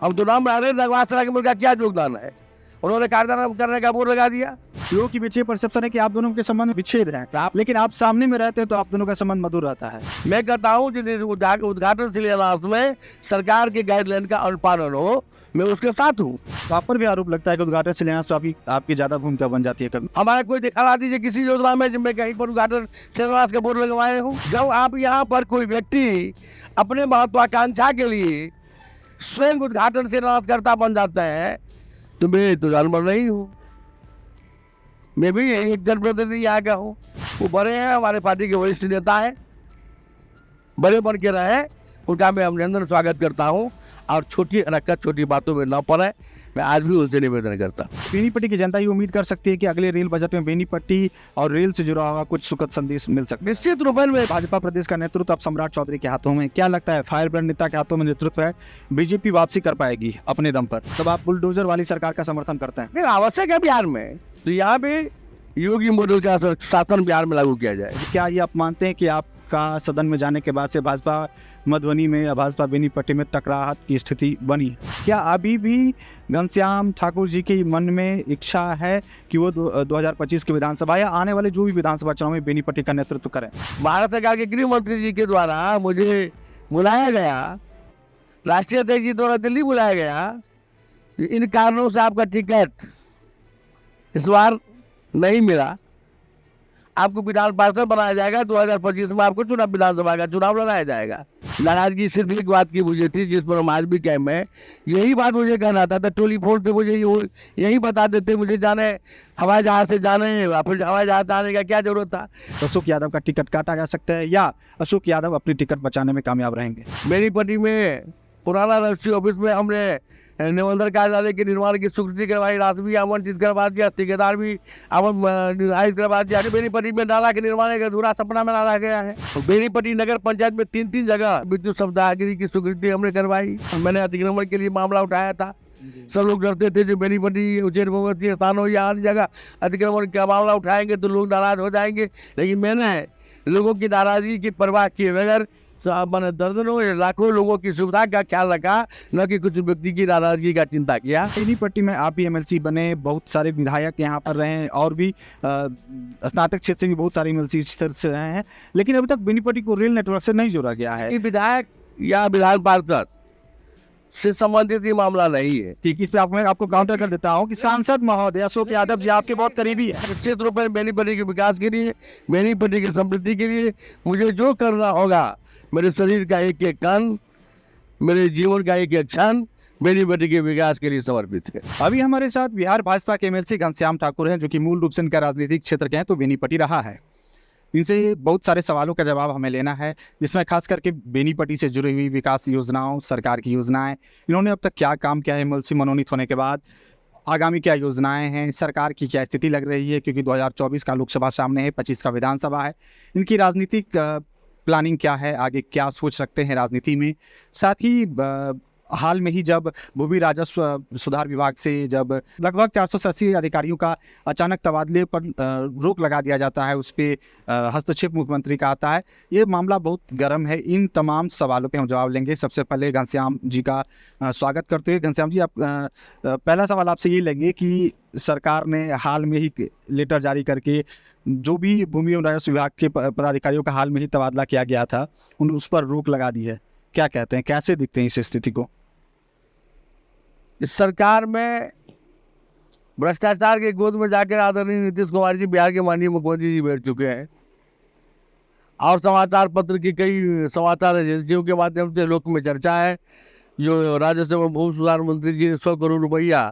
अब तो नाम अरे नगवास सराय के मुल्क का क्या योगदान है? उन्होंने कायदा करने का बोर्ड लगा दिया। लोगों की पीछे परसेप्शन है कि आप दोनों के संबंध में विच्छेद है, लेकिन आप सामने में रहते हैं तो आप दोनों का संबंध मधुर रहता है। मैं कहता हूँ जिस उद्घाटन शिलान्यास में सरकार के गाइडलाइन का अनुपालन हो, मैं उसके साथ हूँ। तो आप पर भी आरोप लगता है कि उद्घाटन शिलान्यास तो आपकी ज्यादा भूमिका बन जाती है कभी। हमारा कोई दिखा दीजिए किसी योजना में जब मैं कहीं पर उद्घाटन शिलान्यास का बोर्ड लगवाए हूँ। जब आप यहाँ पर कोई व्यक्ति अपने महत्वाकांक्षा के लिए स्वयं उद्घाटन शिलान्यास करता बन जाता है तो मैं तो जानवर नहीं हूँ। मैं भी एक जनप्रतिनिधि यहाँ का हूँ। वो बड़े हैं, हमारे पार्टी के वरिष्ठ नेता है, बड़े बन के रहे, उनका मैं अभिनंदन स्वागत करता हूँ। और छोटी हरकत छोटी बातों में न पड़े, मैं आज भी उनसे निवेदन करता हूँ। बेनीपट्टी की जनता ये उम्मीद कर सकती है कि अगले रेल बजट में बेनीपट्टी और रेल से जुड़ा हुआ कुछ सुखद संदेश मिल सकता है। निश्चित रूप में भाजपा प्रदेश का नेतृत्व अब सम्राट चौधरी के हाथों में, क्या लगता है फायर ब्रांड नेता के हाथों में नेतृत्व है, बीजेपी वापसी कर पाएगी अपने दम पर? तब आप बुलडोजर वाली सरकार का समर्थन करते हैं? नहीं, आवश्यक है बिहार में, तो यहाँ पे योगी मॉडल का शासन बिहार में लागू किया जाए। क्या ये आप मानते हैं कि आपका सदन में जाने के बाद से भाजपा मधुबनी में या भाजपा बेनीपट्टी में टकराहट की स्थिति बनी? क्या अभी भी घनश्याम ठाकुर जी के मन में इच्छा है कि वो 2025 के विधानसभा या आने वाले जो भी विधानसभा चुनाव में बेनीपट्टी का नेतृत्व करें? भारत सरकार के गृह मंत्री जी के द्वारा मुझे बुलाया गया, राष्ट्रीय अध्यक्ष जी द्वारा दिल्ली बुलाया गया। इन कारणों से आपका टिकट इस बार नहीं मिला, आपको विधान पार्षद बनाया जाएगा। 2025 में आपको चुनाव विधानसभा का चुनाव लड़ाया जाएगा। नाराजगी सिर्फ एक बात की मुझे थी, जिस पर हम आज भी कैम है, यही बात मुझे कहना था। टोली फोन से मुझे यही बता देते, मुझे जाने हवाई जहाज से जाने, फिर हवाई जहाज आने का क्या जरूरत था। अशोक यादव का टिकट काटा जा सकता है या अशोक यादव अपनी टिकट बचाने में कामयाब रहेंगे? बेनीपट्टी में पुराना रजिस्ट्री ऑफिस में हमने निबंधन कार्यालय के निर्माण की स्वीकृति करवाई, राशि भी आवंटित करवा दिया, ठेकेदार भी निर्धारित करवा दिया। बेनीपट्टी में नाला के निर्माण एक अधूरा सपना में डाला गया है। बेनीपट्टी नगर पंचायत में 3 जगह विद्युत सप्ताहगिरी की स्वीकृति हमने करवाई। मैंने अतिक्रमण के लिए मामला उठाया था। सब लोग डरते थे जो बेनीपट्टी उच्चैठ भगवती स्थान हो या अन्य जगह अतिक्रमण का मामला उठाएंगे तो लोग नाराज हो जाएंगे, लेकिन मैंने लोगों की नाराजगी की परवाह किए बगैर मैंने दर्जनों लाखों लोगों की सुविधा का ख्याल रखा, न कि कुछ व्यक्ति की नाराजगी का चिंता किया। बेनीपट्टी में आप भी एमएलसी बने, बहुत सारे विधायक यहाँ पर रहे हैं और भी स्नातक क्षेत्र से भी बहुत सारे एमएलसी से रहे हैं, लेकिन अभी तक बेनीपट्टी को रेल नेटवर्क से नहीं जोड़ा गया है। विधायक या विधान पार्षद से संबंधित ये मामला नहीं है। ठीक, इस पे मैं आपको काउंटर कर देता हूँ कि सांसद महोदय अशोक यादव जी आपके बहुत करीबी है। निश्चित रूप में बेनीपट्टी के विकास के लिए, बेनीपट्टी की समृद्धि के लिए मुझे जो करना होगा, मेरे शरीर का एक एक कण, मेरे जीवन का एक एक क्षण बेनीपट्टी के विकास के लिए समर्पित है। अभी हमारे साथ बिहार भाजपा के एमएलसी घनश्याम ठाकुर हैं, जो कि मूल रूप से इनका राजनीतिक क्षेत्र के हैं तो बेनीपट्टी रहा है। इनसे बहुत सारे सवालों का जवाब हमें लेना है, जिसमें खास करके बेनीपट्टी से जुड़ी हुई विकास योजनाओं, सरकार की योजनाएं, इन्होंने अब तक क्या काम किया है एमएलसी मनोनीत होने के बाद, आगामी क्या योजनाएं हैं, सरकार की क्या स्थिति लग रही है, क्योंकि 2024 का लोकसभा सामने है, 25 का विधानसभा है, इनकी राजनीतिक प्लानिंग क्या है, आगे क्या सोच रखते हैं राजनीति में। साथ ही हाल में ही जब भूमि राजस्व सुधार विभाग से जब लगभग 480 अधिकारियों का अचानक तबादले पर रोक लगा दिया जाता है, उस पर हस्तक्षेप मुख्यमंत्री का आता है, ये मामला बहुत गर्म है। इन तमाम सवालों पे हम जवाब लेंगे। सबसे पहले घनश्याम जी का स्वागत करते हुए, घनश्याम जी, आप पहला सवाल आपसे ये लेंगे कि सरकार ने हाल में ही लेटर जारी करके जो भी भूमि एवं राजस्व विभाग के पदाधिकारियों का हाल में ही तबादला किया गया था, उस पर रोक लगा दी है। क्या कहते हैं, कैसे दिखते हैं इस स्थिति को? इस सरकार में भ्रष्टाचार के गोद में जाकर आदरणीय नीतीश कुमार जी, बिहार के माननीय मुख्यमंत्री जी, बैठ चुके हैं और समाचार पत्र की कई समाचार एजेंसियों के माध्यम से लोक में चर्चा है। जो राजस्व एवं भूमि सुधार मंत्री जी ने 100 करोड़ रुपया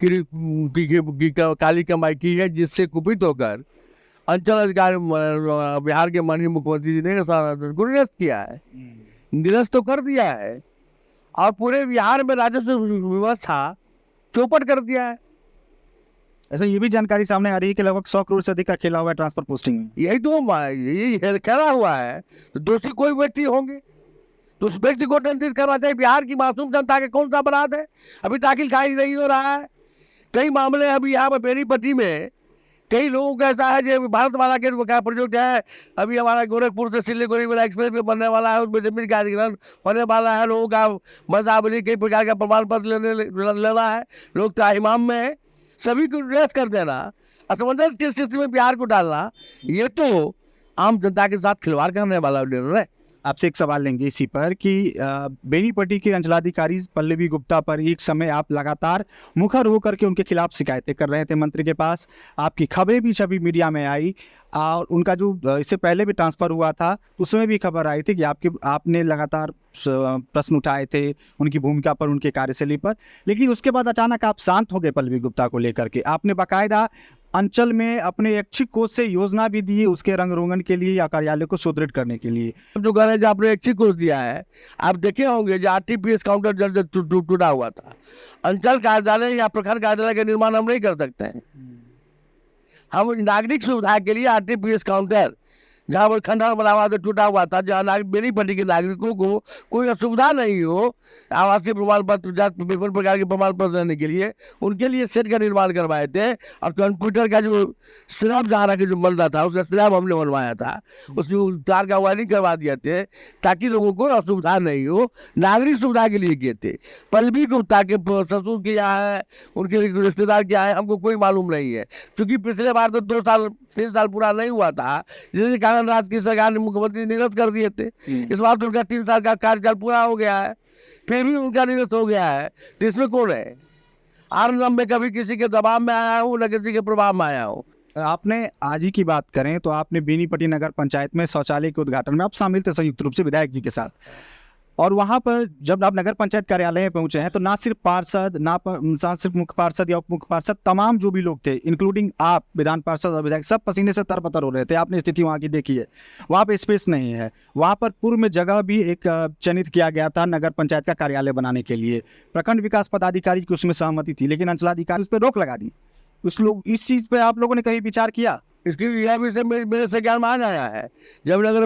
की काली कमाई की है, जिससे कुपित होकर अंचल अधिकारी बिहार के माननीय मुख्यमंत्री जी ने निरस्त किया है, निरस्त तो कर दिया है और पूरे बिहार में राजस्व व्यवस्था चौपट कर दिया है। ऐसा ये भी जानकारी सामने आ रही है कि लगभग 100 करोड़ से अधिक का खेला हुआ है ट्रांसफर पोस्टिंग में। यही तो खेला हुआ है, तो दोषी कोई व्यक्ति होंगे तो उस व्यक्ति को दंडित करना चाहिए। बिहार की मासूम जनता के कौन सा अपराध है? अभी दाखिल खारिज नहीं हो रहा है। कई मामले अभी यहाँ पर बेनीपट्टी में कई लोगों का ऐसा है जो भारत वाला के का प्रोजेक्ट है, अभी हमारा गोरखपुर से सिलीगुड़ी वाला एक्सप्रेस भी बनने वाला है, उसमें जमीन का अधिग्रहण होने वाला है। लोगों का मजाबली कई प्रकार का प्रमाण पत्र लेना है, लोग त्राहिमाम में है, सभी को रेस कर देना, असमंजस की स्थिति में बिहार को डालना, ये तो आम जनता के साथ खिलवाड़ करने वाला निर्णय है। आपसे एक सवाल लेंगे इसी पर कि बेनीपट्टी के अंचलाधिकारी पल्लवी गुप्ता पर एक समय आप लगातार मुखर होकर के उनके खिलाफ शिकायतें कर रहे थे मंत्री के पास, आपकी खबरें भी सभी मीडिया में आई, और उनका जो इससे पहले भी ट्रांसफ़र हुआ था उसमें भी खबर आई थी कि आपने लगातार प्रश्न उठाए थे उनकी भूमिका पर, उनके कार्यशैली पर, लेकिन उसके बाद अचानक आप शांत हो गए पल्लवी गुप्ता को लेकर के। आपने बाकायदा अंचल में अपने ऐच्छिक कोष से योजना भी दी उसके रंग रोगन के लिए या कार्यालय को सुदृढ़ करने के लिए। जो कह रहे हैं जो आपने ऐच्छिक कोष दिया है, आप देखे होंगे जो RTPS काउंटर जल्द टूटा हुआ था, अंचल कार्यालय या प्रखंड कार्यालय का निर्माण हम नहीं कर सकते हैं। हम नागरिक सुविधा के लिए RTPS काउंटर जहाँ पर खंडहर बना हुआ था, टूटा हुआ था, जहाँ बेनीपट्टी के नागरिकों को कोई असुविधा नहीं हो आवासीय प्रमाण पत्र विभिन्न प्रकार के प्रमाण पत्र देने के लिए, उनके लिए सेट का निर्माण करवाए थे। और कंप्यूटर का जो स्लैब जहाँ रखे जो बन रहा था उसका स्लैब हमने बनवाया था, उसमें तार का वायरिंग करवा दिए थे ताकि लोगों को असुविधा नहीं हो, नागरिक सुविधा के लिए किए थे। पल्लवी गुप्ता के ससुर के यहाँ है, उनके रिश्तेदार क्या है हमको कोई मालूम नहीं है, क्योंकि पिछले बार तो 3 साल पूरा नहीं हुआ था, जिसके कारण राज्य की सरकार ने मुख्यमंत्री निरस्त कर दिए थे। इस बार तो उनका 3 साल का कार्यकाल पूरा हो गया है, फिर भी उनका निरस्त हो गया है, तो इसमें कौन है? आरंभ में कभी किसी के दबाव में आया हूँ न किसी के प्रभाव में आया हूँ। आपने आज ही की बात करें तो आपने बेनीपट्टी नगर पंचायत में शौचालय के उद्घाटन में आप शामिल थे संयुक्त रूप से विधायक जी के साथ, और वहाँ पर जब आप नगर पंचायत कार्यालय में पहुँचे हैं तो ना सिर्फ पार्षद, ना सिर्फ मुख्य पार्षद या उप मुख्य पार्षद, तमाम जो भी लोग थे इंक्लूडिंग आप विधान पार्षद और विधायक सब पसीने से तरबतर हो रहे थे। आपने स्थिति वहाँ की देखी है, वहाँ पर स्पेस नहीं है, वहाँ पर पूर्व में जगह भी एक चयनित किया गया था नगर पंचायत का कार्यालय बनाने के लिए, प्रखंड विकास पदाधिकारी की उसमें सहमति थी, लेकिन अंचलाधिकारी उस पर रोक लगा दी। इस चीज़ पर आप लोगों ने कहीं विचार किया? इसकी यह भी से मेरे से ज्ञान में आया है। जब नगर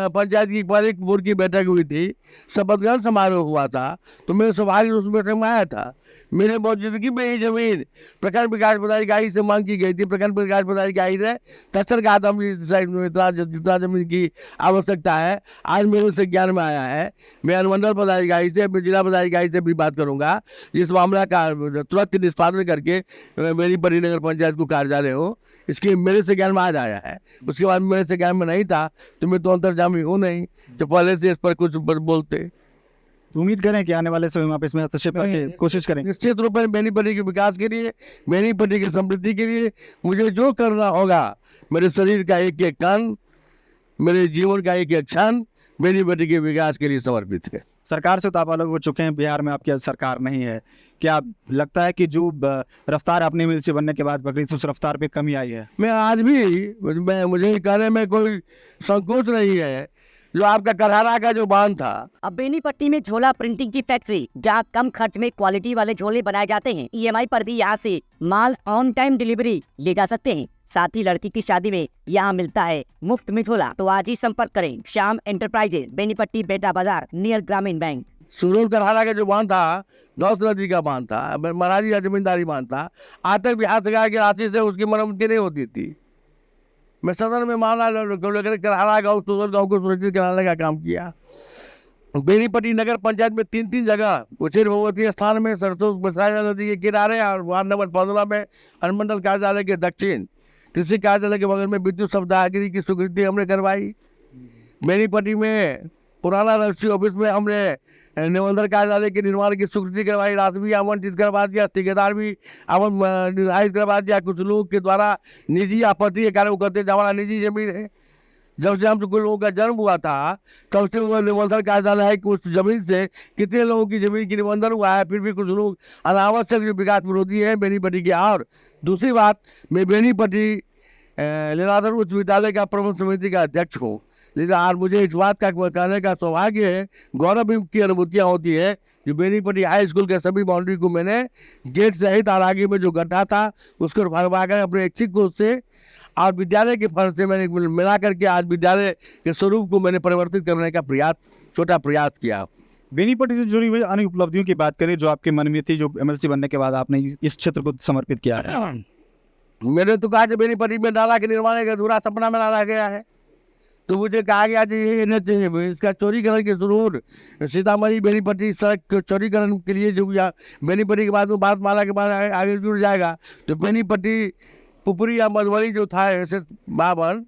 पंचायत की पालिक बोर्ड की बैठक हुई थी, शपथ ग्रहण समारोह हुआ था, तो मेरे सौभाग्य उस बैठक में आया था। मेरे मौजूदगी में ही जमीन प्रखंड विकास पदाधिकारी से मांग की गई थी। प्रखंड विकास पदाधिकारी ने तस्तर कहा था जितना जमीन की आवश्यकता है, आज मेरे से ज्ञान में आया है। मैं अनुमंडल पदाधिकारी से, जिला पदाधिकारी से भी बात करूँगा जिस मामला का तुरंत निष्पादन करके बेनीपट्टी नगर पंचायत को कार्यालय हो, इसके मेरे से ज्ञान में आज आया है। उसके बाद मेरे से ज्ञान में नहीं था तो मैं तो अंतर्जामी हूँ नहीं तो पहले से इस पर कुछ बोलते। उम्मीद करें कि आने वाले समय में आप इसमें हस्तक्षेप करके कोशिश करें। निश्चित रूप में बेनीपट्टी के विकास के लिए, बेनीपट्टी की समृद्धि के लिए मुझे जो करना होगा, मेरे शरीर का एक एक कण, मेरे जीवन का एक एक क्षण बेनीपट्टी के विकास के लिए समर्पित है। सरकार से तो आप अलग हो चुके हैं, बिहार में आपकी सरकार नहीं है, क्या लगता है कि जो रफ्तार आपने मिल से बनने के बाद पकड़ी उस रफ्तार पे कमी आई है? मैं आज भी मुझे कहने में कोई संकोच नहीं है। जो आपका करहारा का जो बांध था, अब बेनीपट्टी में झोला प्रिंटिंग की फैक्ट्री, जहां कम खर्च में क्वालिटी वाले झोले बनाए जाते हैं। EMI पर भी यहां से माल ऑन टाइम डिलीवरी ले जा सकते हैं। साथ ही लड़की की शादी में यहां मिलता है मुफ्त में झोला। तो आज ही संपर्क करें श्याम एंटरप्राइजेज, बेनीपट्टी, बेटा बाजार, नियर ग्रामीण बैंक। सुरोल करहारा का जो बांध था, गौस नदी का बांध था, महाराजी का जमींदारी बांध था, आज तक बिहार सरकार की राशि से उसकी मरम्मती नहीं होती थी। मैं सदन में मामला लेकर करहारा गाँव, सुरोल गाँव को सुरक्षित कराने का काम किया। बेनीपट्टी नगर पंचायत में 3 जगह, उचेर भगवती स्थान में, सरसों बसराजा नदी के किनारे, और वार्ड नंबर 15 में अनुमंडल कार्यालय के दक्षिण, कृषि कार्यालय के बगल में विद्युत शब्दागिरी की स्वीकृति हमने करवाई। बेनीपट्टी में पुराना रजिस्ट्री ऑफिस में हमने निबंधन कार्यालय के निर्माण की स्वीकृति करवाई, राशि भी आवंटित करवा दिया, ठेकेदार भी निर्धारित करवा दिया। कुछ लोगों के द्वारा निजी आपत्ति के कारण वो कहते हैं हमारा निजी जमीन है। जब से हम कुछ लोगों का जन्म हुआ था तब से वो निबंधन कार्यालय है कि उस जमीन से कितने लोगों की जमीन की निबंधन हुआ है, फिर भी कुछ लोग अनावश्यक विकास विरोधी है बेनीपट्टी के। और दूसरी बात, मैं बेनीपट्टी लीलाधर उच्च विद्यालय का प्रबंध समिति का अध्यक्ष हूँ, लेकिन आज मुझे इस बात का कहने का सौभाग्य है, गौरव की अनुभूतियाँ होती है जो बेनीपट्टी हाई स्कूल के सभी बाउंड्री को मैंने गेट सहित और आगे में जो गड्ढा था उसको भरवा कर अपने ऐच्छिक कोष से और विद्यालय के फंड से मैंने मिला करके आज विद्यालय के स्वरूप को मैंने परिवर्तित करने का छोटा प्रयास किया। बेनीपट्टी से जुड़ी हुई अन्य उपलब्धियों की बात करें जो आपके मन में थी, जो MLC बनने के बाद आपने इस क्षेत्र को समर्पित किया है। मैंने तो कहा कि बेनीपट्टी में नाला के निर्माण का अधूरा सपना में रह गया है, तो मुझे कहा गया कि ये NH इसका चौड़ीकरण के जरूर सीतामढ़ी बेनीपट्टी सड़क के चौड़ीकरण के लिए जो बेनीपट्टी के बाद वो बातमाला के बाद आगे जुड़ जाएगा, तो बेनीपट्टी पुपरी या मधुबनी जो था ऐसे 52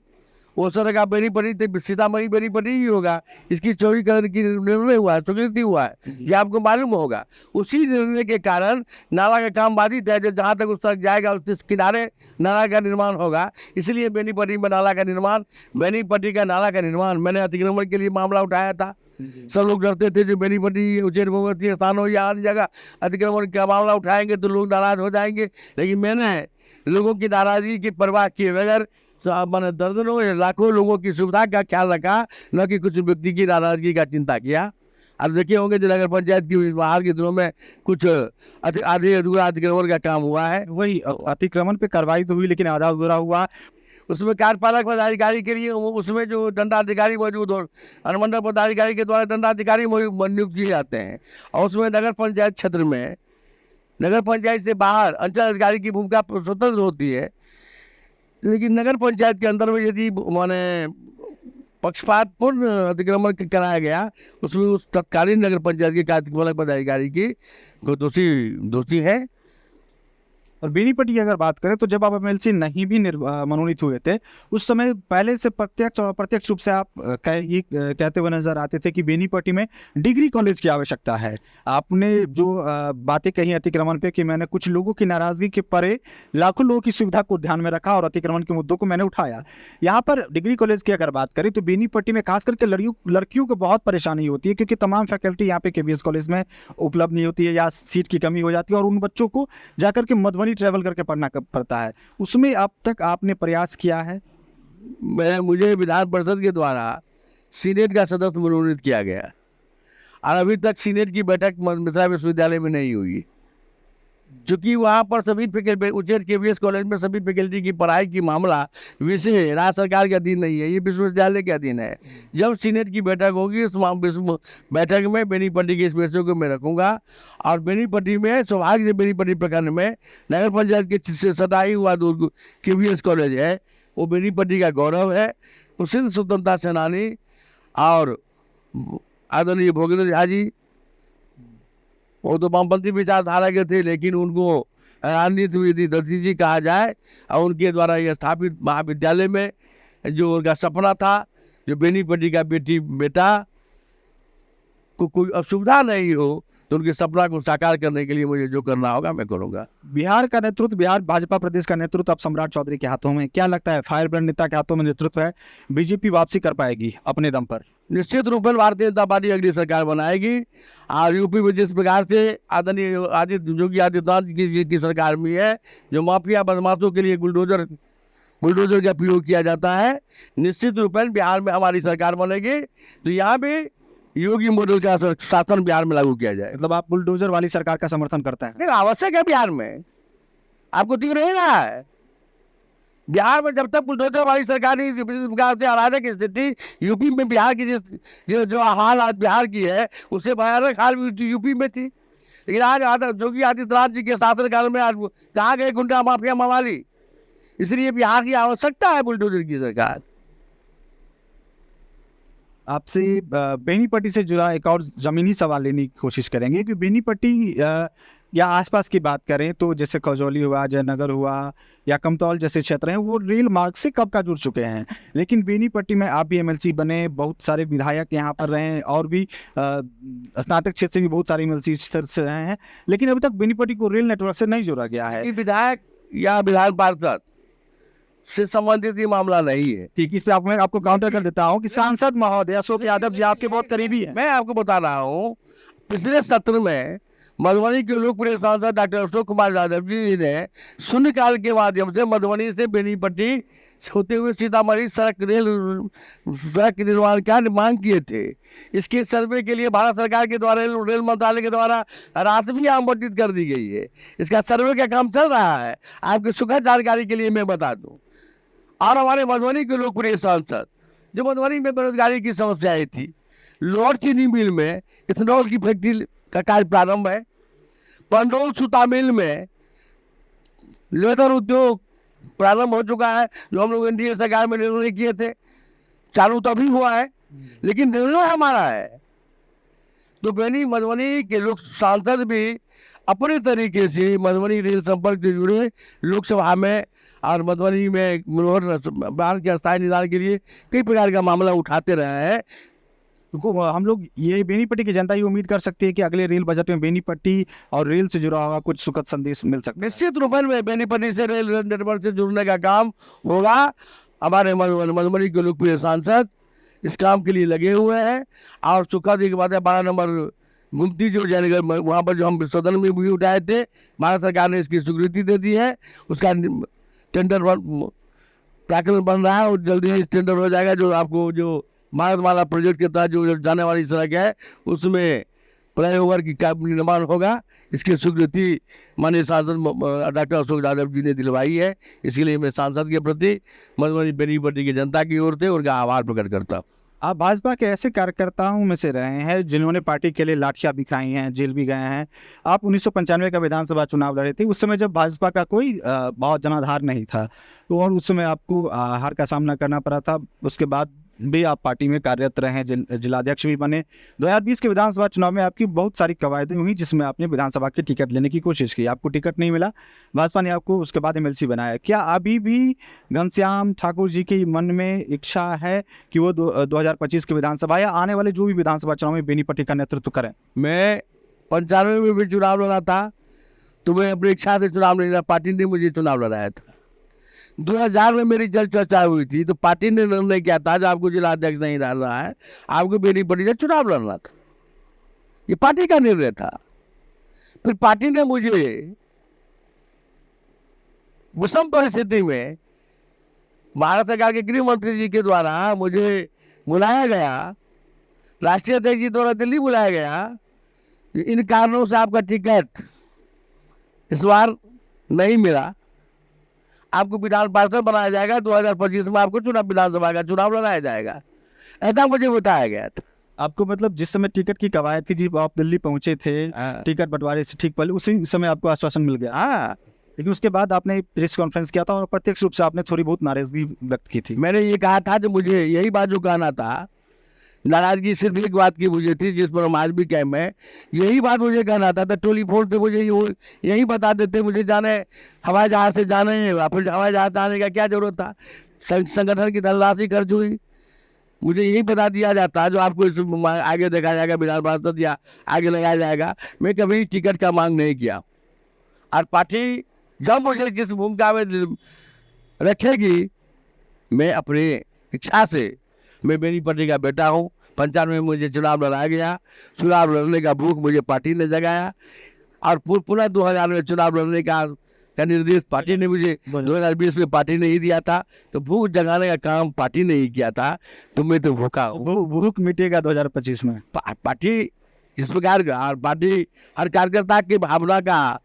वो सड़क का बेनीपट्टी सीतामढ़ी बेनीपट्टी ही होगा। इसकी चौड़ीकरण की निर्णय हुआ है, स्वीकृति हुआ है, ये आपको मालूम होगा। उसी निर्णय के कारण नाला का काम बाधित है, जो जहाँ तक उस तक जाएगा उसके किनारे नाला का निर्माण होगा। इसलिए बेनीपट्टी में नाला का निर्माण, बेनीपट्टी का नाला का निर्माण मैंने अतिक्रमण के लिए मामला उठाया था। सब लोग डरते थे जो बेनीपट्टी उच्चैठ भगवती स्थान हो या अन्य जगह अतिक्रमण का मामला उठाएंगे तो लोग नाराज हो जाएंगे, लेकिन मैंने लोगों की नाराजगी की परवाह किए बगैर मैंने दर्जनों या लाखों लोगों की सुविधा का ख्याल रखा, न कि कुछ व्यक्ति की नाराजगी का चिंता किया। अब देखे होंगे जो नगर पंचायत की बाहर के दिनों में कुछ आधे अधूरा अतिक्रमण का काम हुआ है। वही अतिक्रमण पे कार्रवाई तो हुई लेकिन आधा अधूरा हुआ। उसमें कार्यपालक पदाधिकारी के लिए उसमें जो दंडाधिकारी मौजूद हो, अनुमंडल पदाधिकारी के द्वारा दंडाधिकारी नियुक्त किए जाते हैं, और उसमें नगर पंचायत क्षेत्र में नगर पंचायत से बाहर अंचल अधिकारी की भूमिका स्वतंत्र होती है। लेकिन नगर पंचायत के अंदर में यदि माने पक्षपातपूर्ण अतिक्रमण कराया गया, उसमें उस तत्कालीन नगर पंचायत के कार्यपालक पदाधिकारी की दोषी है। और बेनीपट्टी की अगर बात करें तो जब आप MLC नहीं भी मनोनीत हुए थे, उस समय पहले से प्रत्यक्ष और अप्रत्यक्ष रूप से आप ये कहते हुए नजर आते थे कि बेनीपट्टी में डिग्री कॉलेज की आवश्यकता है। आपने जो बातें कही अतिक्रमण पे कि मैंने कुछ लोगों की नाराजगी के परे लाखों लोगों की सुविधा को ध्यान में रखा और अतिक्रमण के मुद्दों को मैंने उठाया। यहाँ पर डिग्री कॉलेज की अगर बात करें तो बेनीपट्टी में खास करके लड़कियों को बहुत परेशानी होती है, क्योंकि तमाम फैकल्टी यहाँ पे KBS कॉलेज में उपलब्ध नहीं होती है या सीट की कमी हो जाती है, और उन बच्चों को जाकर के मधुबनी ट्रैवल करके पढ़ना पड़ता है। उसमें अब तक आपने प्रयास किया है? मुझे विधान परिषद के द्वारा सीनेट का सदस्य मनोनीत किया गया, और अभी तक सीनेट की बैठक मिथिला विश्वविद्यालय में नहीं हुई, चूँकि वहाँ पर सभी फैकल्टी उच्चैठ KBS कॉलेज में सभी फैकल्टी की पढ़ाई की मामला विषय राज्य सरकार के अधीन नहीं है, ये विश्वविद्यालय के अधीन है। जब सीनेट की बैठक होगी उस बैठक में बेनीपट्टी के इस विषय को मैं रखूँगा, और बेनीपट्टी में सौभाग्य से बेनीपट्टी प्रखंड में नगर पंचायत के से सटाई हुआ KBS कॉलेज है, वो बेनीपट्टी का गौरव है। प्रसिद्ध स्वतंत्रता सेनानी और आदरणीय भोगेंद्र झा जी, वो तो वामपंथी विचारधारा के थे, लेकिन उनको राजनीति दत्ती जी कहा जाए, और उनके द्वारा यह स्थापित महाविद्यालय में जो उनका सपना था, जो बेनीपट्टी का बेटा को कोई असुविधा नहीं हो, तो उनके सपना को साकार करने के लिए मुझे जो करना होगा मैं करूंगा। बिहार का नेतृत्व, बिहार भाजपा प्रदेश का नेतृत्व अब सम्राट चौधरी के हाथों में, क्या लगता है फायर ब्रांड नेता के हाथों में नेतृत्व है, बीजेपी वापसी कर पाएगी अपने दम पर? निश्चित रूप में भारतीय जनता पार्टी अगली सरकार बनाएगी, और यूपी में जिस प्रकार से आदरणीय योगी आदित्यनाथ की सरकार में है, जो माफिया बदमाशों के लिए बुलडोजर का प्रयोग किया जाता है, निश्चित रूप में बिहार में हमारी सरकार बनेगी, तो यहाँ भी योगी मॉडल का शासन बिहार में लागू किया जाए। मतलब आप बुलडोजर वाली सरकार का समर्थन करते हैं? नहीं, आवश्यक है बिहार में, आपको दिख नहीं रहा है? बिहार में जब तक बुलडोजर वाली सरकार नहीं, से अराजक स्थिति यूपी में बिहार की जो हाल आज बिहार की है, उससे भयानक हाल यूपी में थी। लेकिन आज योगी आदित्यनाथ जी के शासनकाल में आज कहाँ गए गुंडा माफिया मवाली? इसलिए बिहार की आवश्यकता है बुलडोजर की सरकार। आपसे बेनीपट्टी से जुड़ा एक और ज़मीनी सवाल लेने की कोशिश करेंगे कि बेनीपट्टी या आसपास की बात करें तो जैसे खजौली हुआ, जयनगर हुआ या कमतौल जैसे क्षेत्र हैं, वो रेल मार्ग से कब का जुड़ चुके हैं, लेकिन बेनीपट्टी में आप भी MLC बने, बहुत सारे विधायक यहाँ पर रहे हैं, और भी स्नातक क्षेत्र से भी बहुत सारे MLC से रहे हैं, लेकिन अभी तक बेनीपट्टी को रेल नेटवर्क से नहीं जोड़ा गया है। विधायक या विधान पार्षद से संबंधित ये मामला नहीं है। ठीक, इस पे मैं आपको काउंटर कर देता हूँ कि सांसद महोदय अशोक यादव जी आपके बहुत करीबी हैं। मैं आपको बता रहा हूँ, पिछले सत्र में मधुबनी के लोकप्रिय सांसद डॉक्टर अशोक कुमार यादव जी ने शून्यकाल के माध्यम से मधुबनी से बेनीपट्टी होते हुए सीतामढ़ी सड़क निर्माण का मांग किए थे। इसके सर्वे के लिए भारत सरकार के द्वारा रेल मंत्रालय के द्वारा राशि भी आवंटित कर दी गई है। इसका सर्वे का काम चल रहा है, आपकी सुखद जानकारी के लिए मैं बता दूं। और हमारे मधुबनी के लोकप्रिय सांसद, जो मधुबनी में बेरोजगारी की समस्या आई थी, लोअर चीनी मिल में इथेनॉल की फैक्ट्री का कार्य प्रारंभ है, पंडोल सूता मिल में लेदर उद्योग प्रारंभ हो चुका है, जो हम लोग एनडीए सरकार में निर्णय किए थे। चालू तो अभी हुआ है, लेकिन निर्णय हमारा है। तो बेनी मधुबनी के लोग सांसद भी अपने तरीके से मधुबनी रेल संपर्क से जुड़े लोकसभा में और मधुबनी में मनोहर बाढ़ के अस्थायी निदान के लिए कई प्रकार का मामला उठाते रहे हैं। तो हम लोग ये बेनीपट्टी की जनता ये उम्मीद कर सकती है कि अगले रेल बजट में बेनीपट्टी और रेल से जुड़ा हुआ कुछ सुखद संदेश मिल सकता है। निश्चित रूप में बेनीपट्टी से रेल नेटवर्क से जुड़ने का काम होगा। हमारे मधुबनी के लोकप्रिय सांसद इस काम के लिए लगे हुए हैं। और सुखद एक बात है, 12 नंबर गुमती जो जयनगर वहाँ पर जो हम सदन में भी उठाए थे, भारत सरकार ने इसकी स्वीकृति दे दी है। उसका टेंडर प्रकरण बन रहा है और जल्दी ही टेंडर हो जाएगा। जो आपको जो भारतमाला प्रोजेक्ट के तहत जो जाने वाली सड़क है उसमें फ्लाईओवर की निर्माण होगा। इसकी स्वीकृति माननीय सांसद डॉक्टर अशोक यादव जी ने दिलवाई है। इसके लिए मैं सांसद के प्रति मधुबनी बेनीपट्टी की जनता की ओर से उनका आभार प्रकट करता हूँ। आप भाजपा के ऐसे कार्यकर्ताओं में से रहे हैं जिन्होंने पार्टी के लिए लाठियां भी खाई हैं, जेल भी गए हैं। आप 1995 का विधानसभा चुनाव लड़े थे, उस समय जब भाजपा का कोई बहुत जनाधार नहीं था, तो और उस समय आपको हार का सामना करना पड़ा था। उसके बाद भी आप पार्टी में कार्यरत रहे हैं, जिलाध्यक्ष भी बने। 2020 के विधानसभा चुनाव में आपकी बहुत सारी कवायदें हुई जिसमें आपने विधानसभा की टिकट लेने की कोशिश की, आपको टिकट नहीं मिला, भाजपा ने आपको उसके बाद एमएलसी बनाया। क्या अभी भी घनश्याम ठाकुर जी के मन में इच्छा है कि वो 2025 के विधानसभा या आने वाले जो भी विधानसभा चुनाव में बेनीपट्टी का नेतृत्व करें? मैं 95 में भी चुनाव लड़ा था, तो मैं अपनी इच्छा से चुनाव नहीं लड़ा, पार्टी ने मुझे चुनाव लड़ाया था। 2000 में मेरी जल चर्चा हुई थी, तो पार्टी ने निर्णय किया था जो आपको जिला अध्यक्ष नहीं डाल रहा है, आपको बेनीपट्टी से चुनाव लड़ना था। ये पार्टी का निर्णय था। फिर पार्टी ने मुझे विषम परिस्थिति में भारत सरकार के गृह मंत्री जी के द्वारा मुझे बुलाया गया, राष्ट्रीय अध्यक्ष जी द्वारा दिल्ली बुलाया गया। इन कारणों से आपका टिकट इस बार नहीं मिला, आपको विधान पार्षद बनाया जाएगा, 2025 में आपको विधानसभा का चुनाव लड़ाया जाएगा, ऐसा मुझे बताया गया था। आपको मतलब जिस समय टिकट की कवायद थी, जब आप दिल्ली पहुंचे थे टिकट बंटवारे से ठीक पहले, उसी समय आपको आश्वासन मिल गया। हाँ, लेकिन उसके बाद आपने प्रेस कॉन्फ्रेंस किया था और प्रत्यक्ष रूप से आपने थोड़ी बहुत नाराजगी व्यक्त की थी। मैंने ये कहा था कि मुझे यही बात जो कहना था, नाराजगी सिर्फ एक बात की मुझे थी जिस पर हम आज भी कैम है, यही बात मुझे कहना था। तो टेलीफोन से मुझे यही बता देते, मुझे जाने हवाई जहाज से जाने, फिर हवाई जहाज से आने का क्या जरूरत था, संगठन की धनराशि खर्च हुई, मुझे यही बता दिया जाता जो आपको इस आगे देखा जाएगा विधान पार्षद या आगे लगाया जाएगा। मैं कभी टिकट का मांग नहीं किया। और पार्टी जब मुझे जिस भूमिका में रखेगी, मैं अपनी इच्छा से, मैं बेनीपट्टी का बेटा हूँ। 95 में मुझे चुनाव लड़ाया गया, चुनाव लड़ने का भूख मुझे पार्टी ने जगाया और पुनः 2000 में चुनाव लड़ने का निर्देश पार्टी ने मुझे 2020 में पार्टी ने ही दिया था। तो भूख जगाने का काम पार्टी ने ही किया था। तो मैं तो भूखा हूँ। भूख मिटेगा 2025 में। पार्टी इस प्रकार का, पार्टी हर कार्यकर्ता की भावना का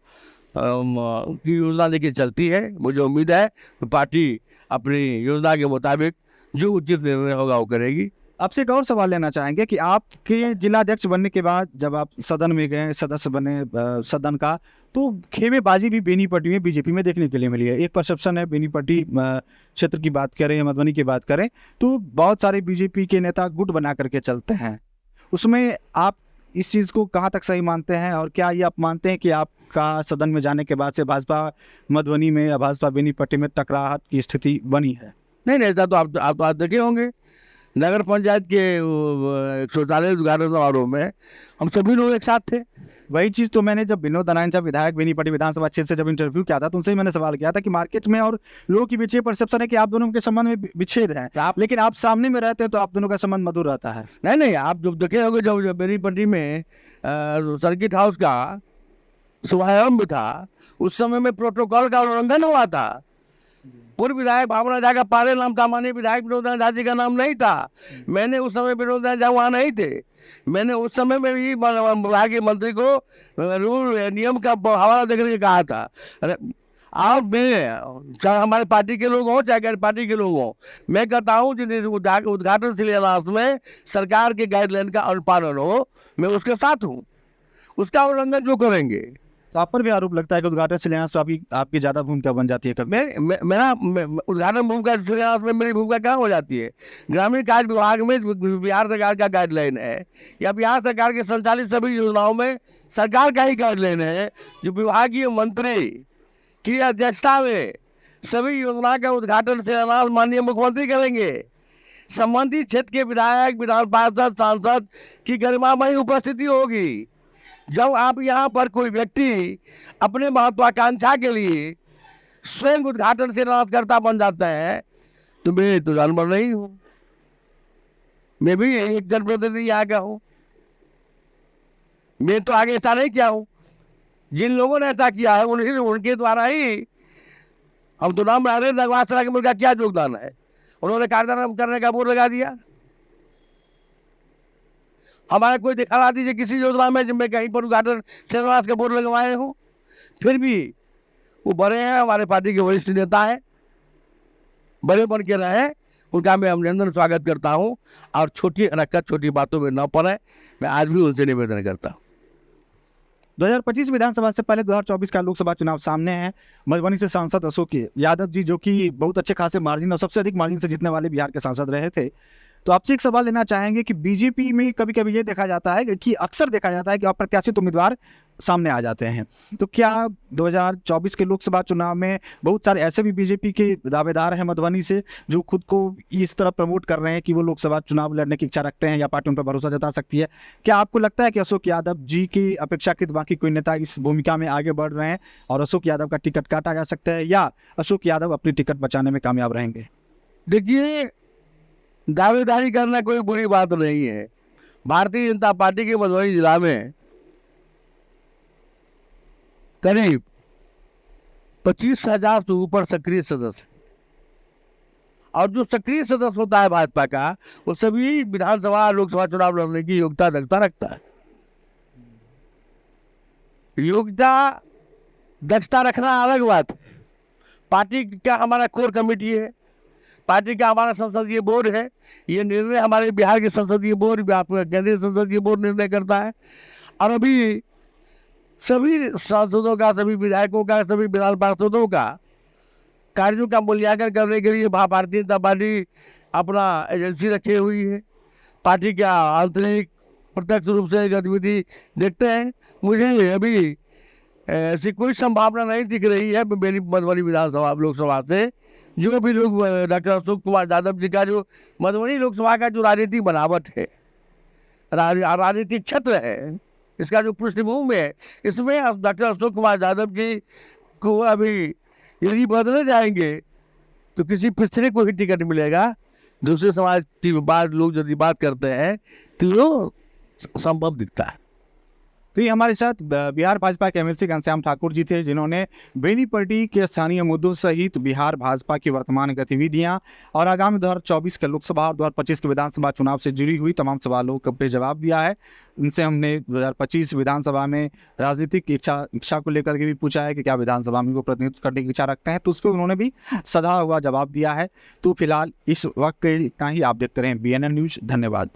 की योजना लेके चलती है। मुझे उम्मीद है कि पार्टी अपनी योजना के मुताबिक जो उचित निर्णय होगा वो करेगी। आपसे एक और सवाल लेना चाहेंगे कि आपके जिलाध्यक्ष बनने के बाद जब आप सदन में गए, सदस्य बने सदन का, तो खेमेबाजी भी बेनीपट्टी में बीजेपी में देखने के लिए मिली है। एक परसेप्शन है, बेनीपट्टी क्षेत्र की बात करें या मधुबनी की बात करें तो बहुत सारे बीजेपी के नेता गुट बना करके चलते हैं। उसमें आप इस चीज़ को कहाँ तक सही मानते हैं, और क्या ये आप मानते हैं कि आपका सदन में जाने के बाद से भाजपा मधुबनी में या भाजपा बेनीपट्टी में टकराहट की स्थिति बनी है? नहीं, ऐसा तो आप तो देखे होंगे। नगर पंचायत के 140 उद्घाटन समारोह में हम सभी लोग एक साथ थे। वही चीज़ तो मैंने जब विनोद नारायण जब विधायक बेनीपट्टी विधानसभा क्षेत्र से जब इंटरव्यू किया था तो उनसे ही मैंने सवाल किया था कि मार्केट में और लोगों की बीच ये परसेप्शन है कि आप दोनों के संबंध में विच्छेद है, लेकिन आप सामने में रहते हैं तो आप दोनों का संबंध मधुर रहता है। नहीं, आप जब देखे होंगे जब बेनीपट्टी में सर्किट हाउस का शुभारंभ था, उस समय में प्रोटोकॉल का उल्लंघन हुआ था। पूर्व विधायक भावना झा का पारे नाम था, माननीय विधायक विनोद नारायण झा जी का नाम नहीं था। मैंने उस समय विनोद नारायण झा वहाँ नहीं थे। मैंने उस समय में भी विभागीय मंत्री को रूल नियम का हवाला देने के कहा था। और मैं, चाहे हमारे पार्टी के लोग हों चाहे गैर पार्टी के लोग हों, मैं कहता हूँ जिस उद्घाटन शिलान्यास में सरकार के गाइडलाइन का अनुपालन हो, मैं उसके साथ हूँ। उसका उल्लंघन जो करेंगे तो आप पर भी आरोप लगता है कि उद्घाटन शिलान्यास तो आपकी ज़्यादा भूमिका बन जाती है कभी। मेरा उद्घाटन भूमिका शिलान्यास में मेरी भूमिका कहाँ हो जाती है? ग्रामीण कार्य विभाग में बिहार सरकार का गाइडलाइन है, या बिहार सरकार के संचालित सभी योजनाओं में सरकार का ही गाइडलाइन है, जो विभागीय मंत्री की अध्यक्षता में सभी योजना का उद्घाटन शिलान्यास माननीय मुख्यमंत्री करेंगे। संबंधित क्षेत्र के विधायक, विधान पार्षद, सांसद की गरिमामयी उपस्थिति होगी। जब आप यहाँ पर कोई व्यक्ति अपने महत्वाकांक्षा के लिए स्वयं उद्घाटन शिलान्यासकर्ता बन जाता है, तो मैं तो जानवर नहीं हूँ, मैं भी एक जनप्रतिनिधि यहाँ का हूँ। मैं तो आगे ऐसा नहीं किया हूँ, जिन लोगों ने ऐसा किया है उनके द्वारा ही हम तो नाम रहे नगवास सराय के का क्या योगदान है। उन्होंने कार्यक्रम करने का बोर्ड लगा दिया। हमारा कोई दिखा दीजिए किसी योजना में जिनमें कहीं पर उद्घाटन शिलान्यास का बोर्ड लगवाए हो। फिर भी वो बड़े हैं, हमारे पार्टी के वरिष्ठ नेता हैं, बड़े बन के रहे, उनका मैं अभिनंदन स्वागत करता हूं। और छोटी हरकत, छोटी बातों में न पड़े, मैं आज भी उनसे निवेदन करता हूं। 2025 विधानसभा से पहले 2024 का लोकसभा चुनाव सामने है। मधुबनी से सांसद अशोक यादव जी, जो कि बहुत अच्छे खासे मार्जिन और सबसे अधिक मार्जिन से जीतने वाले बिहार के सांसद रहे थे, तो आपसे एक सवाल लेना चाहेंगे कि बीजेपी में कभी कभी ये देखा जाता है कि अक्सर देखा जाता है कि अप्रत्याशित उम्मीदवार सामने आ जाते हैं। तो क्या 2024 के लोकसभा चुनाव में बहुत सारे ऐसे भी बीजेपी के दावेदार हैं मधुबनी से, जो खुद को इस तरह प्रमोट कर रहे हैं कि वो लोकसभा चुनाव लड़ने की इच्छा रखते हैं या पार्टी उन पर भरोसा जता सकती है? क्या आपको लगता है कि अशोक यादव जी की अपेक्षाकृत बाकी कोई नेता इस भूमिका में आगे बढ़ रहे हैं और अशोक यादव का टिकट काटा जा सकता है, या अशोक यादव अपनी टिकट बचाने में कामयाब रहेंगे? देखिए, दावेदारी करना कोई बुरी बात नहीं है। भारतीय जनता पार्टी के मधुबनी जिला में करीब 25,000 से ऊपर सक्रिय सदस्य, और जो सक्रिय सदस्य होता है भाजपा का, वो सभी विधानसभा लोकसभा चुनाव लड़ने की योग्यता दक्षता रखता है। योग्यता दक्षता रखना अलग बात है। पार्टी का हमारा कोर कमेटी है, पार्टी का हमारा संसदीय बोर्ड है। ये निर्णय हमारे बिहार के संसदीय बोर्ड, केंद्रीय संसदीय बोर्ड निर्णय करता है। और अभी सभी सांसदों का, सभी विधायकों का, सभी विधान पार्षदों का कार्यों का मूल्यांकन करने के लिए भारतीय जनता पार्टी अपना एजेंसी रखी हुई है। पार्टी का आंतरिक प्रत्यक्ष रूप से गतिविधि देखते हैं। मुझे अभी ऐसी कोई संभावना नहीं दिख रही है मेरी मधुबनी विधानसभा लोकसभा से। जो भी लोग डॉक्टर अशोक कुमार यादव जी का, जो मधुबनी लोकसभा का जो राजनीतिक बनावट है, राजनीतिक क्षेत्र है, इसका जो पृष्ठभूमि है, इसमें डॉक्टर अशोक कुमार यादव जी को अभी यदि बदले जाएंगे तो किसी पिछड़े को ही टिकट मिलेगा। दूसरे समाज की बात लोग यदि बात करते हैं तो वो संभव दिखता है। तो ये हमारे साथ बिहार भाजपा के एमएलसी घनश्याम ठाकुर जी थे, जिन्होंने बेनीपट्टी के स्थानीय मुद्दों सहित बिहार भाजपा की वर्तमान गतिविधियां और आगामी 2024 के लोकसभा और 2025 के विधानसभा चुनाव से जुड़ी हुई तमाम सवालों का जवाब दिया है। इनसे हमने 2025 विधानसभा में राजनीतिक इच्छा को लेकर के भी पूछा है कि क्या विधानसभा में वो प्रतिनिधित्व करने की इच्छा रखते हैं, तो उस पर उन्होंने भी सधा हुआ जवाब दिया है। तो फिलहाल इस वक्त का ही आप देखते रहें BNN न्यूज़। धन्यवाद।